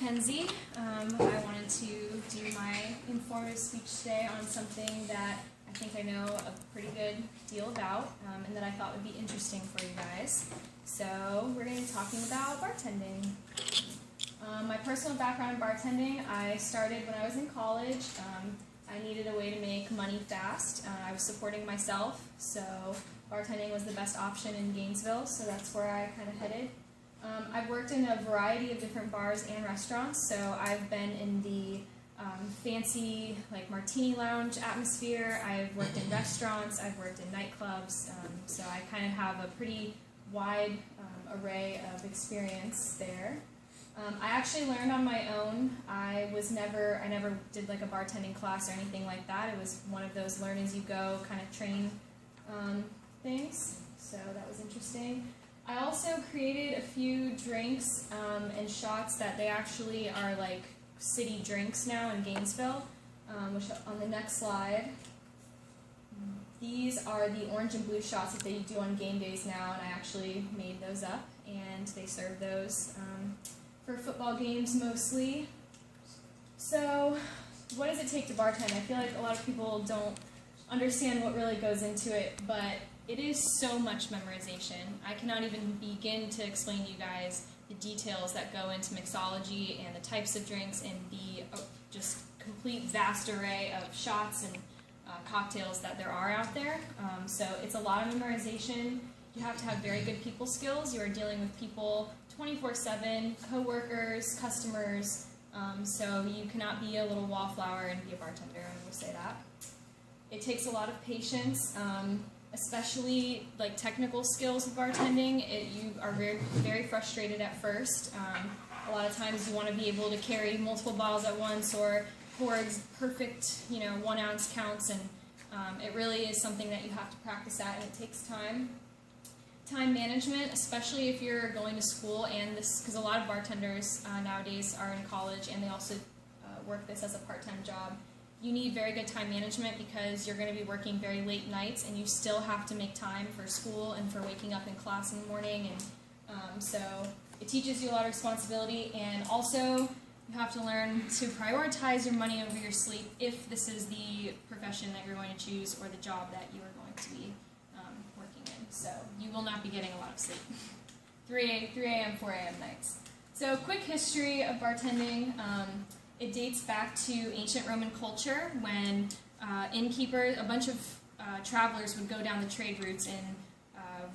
Mackenzie. I wanted to do my informative speech today on something that I think I know a pretty good deal about and that I thought would be interesting for you guys. So we're going to be talking about bartending. My personal background in bartending, I started when I was in college. I needed a way to make money fast. I was supporting myself, so bartending was the best option in Gainesville, so that's where I kind of headed. I've worked in a variety of different bars and restaurants, so I've been in the fancy like martini lounge atmosphere. I've worked in restaurants, I've worked in nightclubs, so I kind of have a pretty wide array of experience there. I actually learned on my own. I never did like a bartending class or anything like that. It was one of those learn as you go kind of train things, so that was interesting. I also created a few drinks and shots that they actually are like city drinks now in Gainesville, which on the next slide. These are the orange and blue shots that they do on game days now, and I actually made those up, and they serve those for football games mostly. So what does it take to bartend? I feel like a lot of people don't understand what really goes into it, but it is so much memorization. I cannot even begin to explain to you guys the details that go into mixology and the types of drinks and the just complete vast array of shots and cocktails that there are out there. So it's a lot of memorization. You have to have very good people skills. You are dealing with people 24/7, co-workers, customers, so you cannot be a little wallflower and be a bartender, I'm going to say that. It takes a lot of patience. Especially like technical skills of bartending, you are very, very frustrated at first. A lot of times you want to be able to carry multiple bottles at once or pour perfect, 1 ounce counts, and it really is something that you have to practice at, and it takes time. Time management, especially if you're going to school, and because a lot of bartenders nowadays are in college and they also work this as a part-time job. You need very good time management because you're going to be working very late nights and you still have to make time for school and for waking up in class in the morning. And so it teaches you a lot of responsibility, and also you have to learn to prioritize your money over your sleep if this is the profession that you're going to choose or the job that you are going to be working in. So you will not be getting a lot of sleep. 3 a.m., 4 a.m. nights. So quick history of bartending. It dates back to ancient Roman culture when innkeepers, a bunch of travelers would go down the trade routes in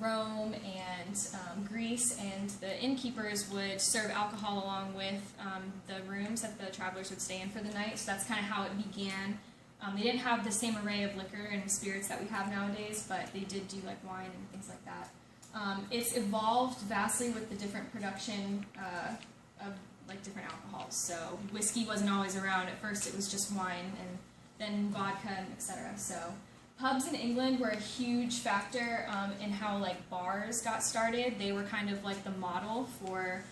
Rome and Greece, and the innkeepers would serve alcohol along with the rooms that the travelers would stay in for the night. So that's kind of how it began. They didn't have the same array of liquor and spirits that we have nowadays, but they did do like wine and things like that. It's evolved vastly with the different production of like different alcohols. So whiskey wasn't always around. At first it was just wine, and then vodka, and etc. So pubs in England were a huge factor in how like bars got started. They were kind of like the model for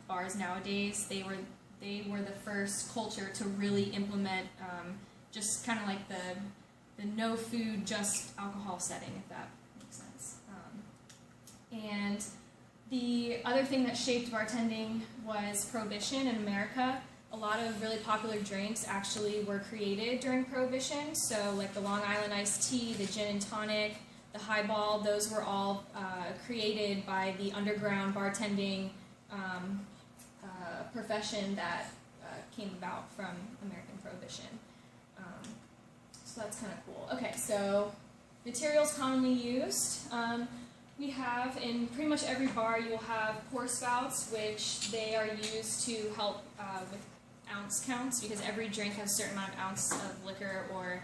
bars nowadays. They were the first culture to really implement just kind of like the no food, just alcohol setting, if that makes sense. And the other thing that shaped bartending was Prohibition in America. A lot of really popular drinks actually were created during Prohibition. So like the Long Island iced tea, the gin and tonic, the highball, those were all created by the underground bartending profession that came about from American Prohibition. So that's kind of cool. Okay, so materials commonly used. We have, in pretty much every bar, you'll have pour spouts, which they are used to help with ounce counts, because every drink has a certain amount of ounce of liquor or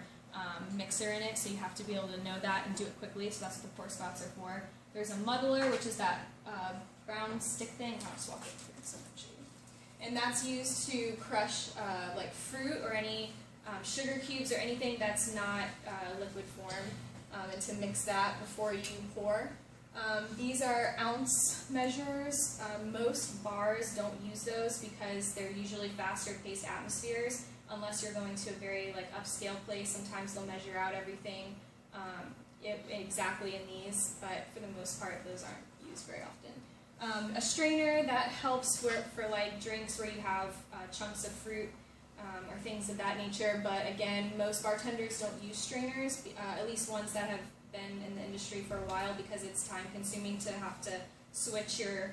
mixer in it, so you have to be able to know that and do it quickly, so that's what the pour spouts are for. There's a muddler, which is that brown stick thing. I'll just walk it through so much. And that's used to crush like fruit or any sugar cubes or anything that's not liquid form, and to mix that before you pour. These are ounce measures. Most bars don't use those because they're usually faster paced atmospheres, unless you're going to a very like upscale place. Sometimes they'll measure out everything exactly in these, but for the most part those aren't used very often. A strainer that helps for like drinks where you have chunks of fruit or things of that nature, but again, most bartenders don't use strainers, at least ones that have been in the industry for a while, because it's time consuming to have to switch your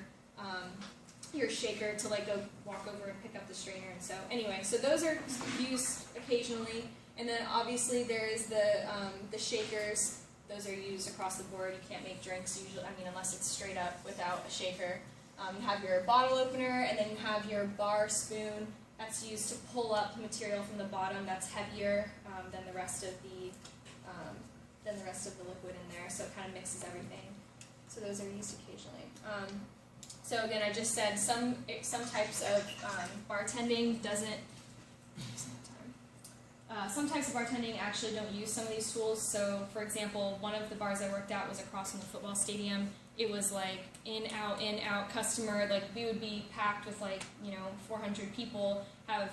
shaker to like go walk over and pick up the strainer. And so anyway, so those are used occasionally, and then obviously there is the shakers. Those are used across the board. You can't make drinks usually, unless it's straight up without a shaker. You have your bottle opener, and then you have your bar spoon. That's used to pull up material from the bottom that's heavier than the rest of the liquid in there. So it kind of mixes everything. So those are used occasionally. So again, I just said some types of bartending doesn't. Some types of bartending actually don't use some of these tools. So, for example, one of the bars I worked at was across from the football stadium. It was like in, out customer. Like, we would be packed with 400 people, have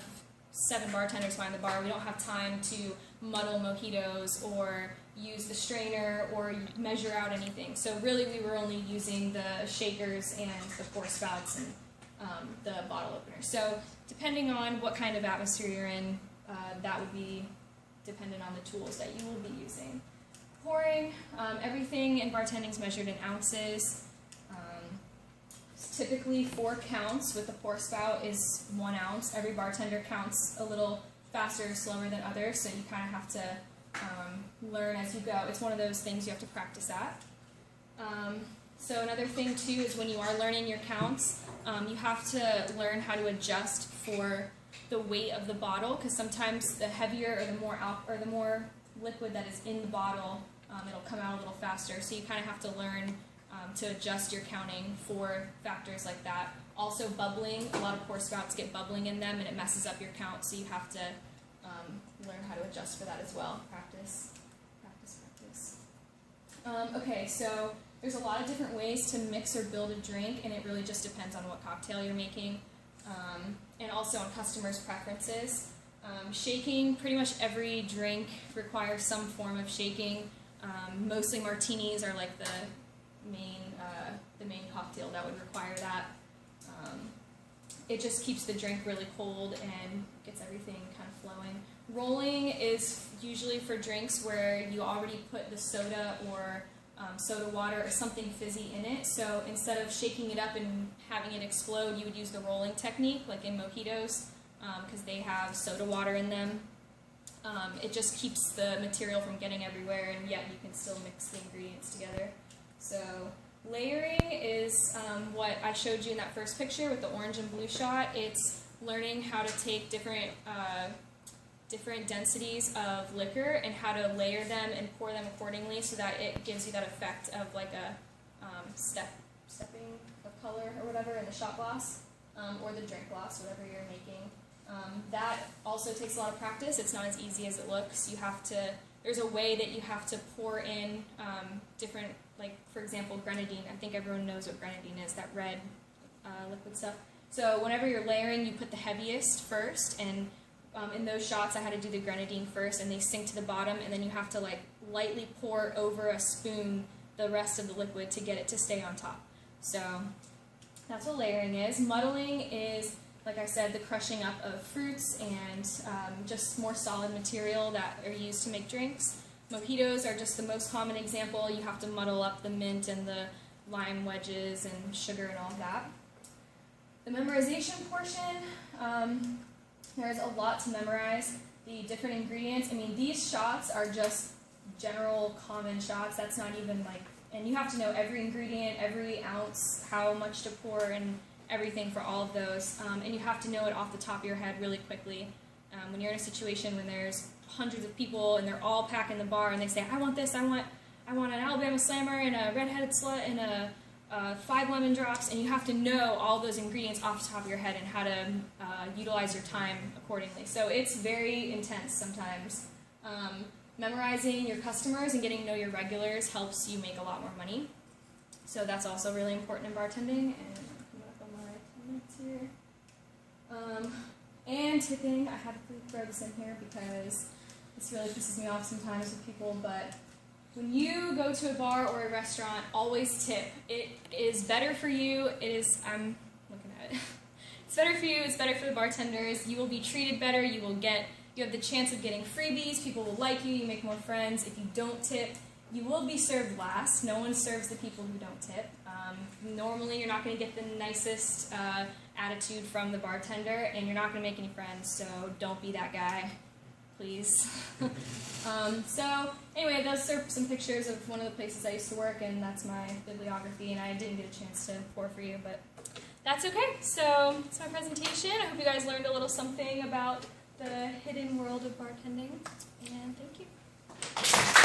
7 bartenders behind the bar. We don't have time to muddle mojitos or use the strainer or measure out anything. So really we were only using the shakers and the pour spouts and the bottle opener. So depending on what kind of atmosphere you're in, that would be dependent on the tools that you will be using. Pouring, everything in bartending is measured in ounces. It's typically 4 counts with the pour spout is 1 ounce. Every bartender counts a little faster or slower than others, so you kind of have to learn as you go. It's one of those things you have to practice at. So another thing too is when you are learning your counts, you have to learn how to adjust for the weight of the bottle, because sometimes the heavier or the more liquid that is in the bottle, it'll come out a little faster. So you kind of have to learn to adjust your counting for factors like that. Also bubbling, a lot of pour spouts get bubbling in them and it messes up your count, so you have to learn how to adjust for that as well. Practice. Okay, so there's a lot of different ways to mix or build a drink, and it really just depends on what cocktail you're making, and also on customers' preferences. Shaking, pretty much every drink requires some form of shaking. Mostly martinis are like the main cocktail that would require that. It just keeps the drink really cold and gets everything kind of flowing. Rolling is usually for drinks where you already put the soda or soda water or something fizzy in it. So instead of shaking it up and having it explode, you would use the rolling technique, like in mojitos, because they have soda water in them. It just keeps the material from getting everywhere, and yet you can still mix the ingredients together. So layering is what I showed you in that first picture with the orange and blue shot. It's learning how to take different densities of liquor and how to layer them and pour them accordingly so that it gives you that effect of like a stepping of color or whatever in the shot glass or the drink glass, whatever you're making. That also takes a lot of practice. It's not as easy as it looks. There's a way that you have to pour in different, like for example, grenadine. I think everyone knows what grenadine is, that red liquid stuff. So whenever you're layering, you put the heaviest first, and in those shots I had to do the grenadine first, and they sink to the bottom, and then you have to like lightly pour over a spoon the rest of the liquid to get it to stay on top. So that's what layering is. Muddling is, like I said, the crushing up of fruits and just more solid material that are used to make drinks. Mojitos are just the most common example. You have to muddle up the mint and the lime wedges and sugar and all of that. The memorization portion, there's a lot to memorize. The different ingredients, these shots are just general common shots. That's not even like, and you have to know every ingredient, every ounce, how much to pour, and everything for all of those, and you have to know it off the top of your head really quickly. When you're in a situation when there's hundreds of people and they're all packing the bar and they say, I want this, I want an Alabama Slammer and a Red-Headed Slut and a 5 lemon drops, and you have to know all those ingredients off the top of your head and how to utilize your time accordingly. So it's very intense sometimes. Memorizing your customers and getting to know your regulars helps you make a lot more money. So that's also really important in bartending. Here. And tipping, I had to throw this in here because this really pisses me off sometimes with people, but when you go to a bar or a restaurant, always tip. It is better for you. I'm looking at it. It's better for you. It's better for the bartenders. You will be treated better. You have the chance of getting freebies. People will like you. You make more friends. If you don't tip, you will be served last. No one serves the people who don't tip. Normally, you're not going to get the nicest attitude from the bartender, and you're not going to make any friends, so don't be that guy, please. So, anyway, those are some pictures of one of the places I used to work, and that's my bibliography, and I didn't get a chance to pour for you, but that's okay. So, that's my presentation. I hope you guys learned a little something about the hidden world of bartending, and thank you.